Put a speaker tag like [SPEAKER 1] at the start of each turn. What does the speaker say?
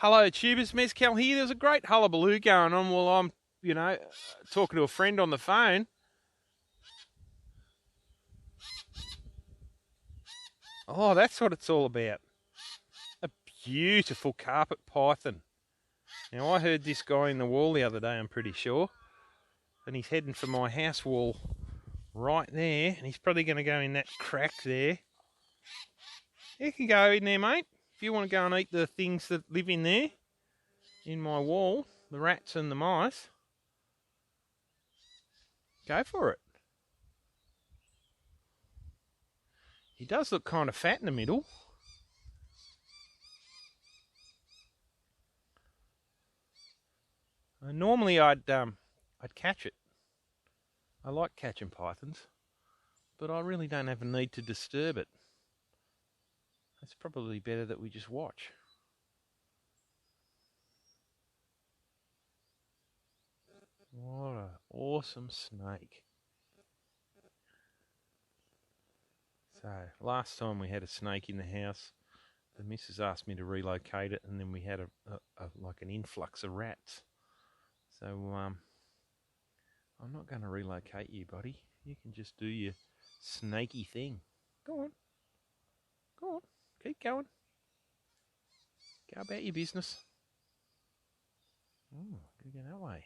[SPEAKER 1] Hello, tubers. Mezcal here. There's a great hullabaloo going on while I'm, talking to a friend on the phone. Oh, that's what it's all about. A beautiful carpet python. Now, I heard this guy in the wall the other day, I'm pretty sure. And he's heading for my house wall right there. And he's probably going to go in that crack there. You can go in there, mate. If you want to go and eat the things that live in there, in my wall, the rats and the mice, go for it. He does look kind of fat in the middle. Normally I'd catch it. I like catching pythons, but I really don't have a need to disturb it. It's probably better that we just watch. What an awesome snake. So, last time we had a snake in the house, the missus asked me to relocate it, and then we had like an influx of rats. So, I'm not going to relocate you, buddy. You can just do your snaky thing. Go on. Go on. Keep going. Go about your business. Oh, gotta go that way.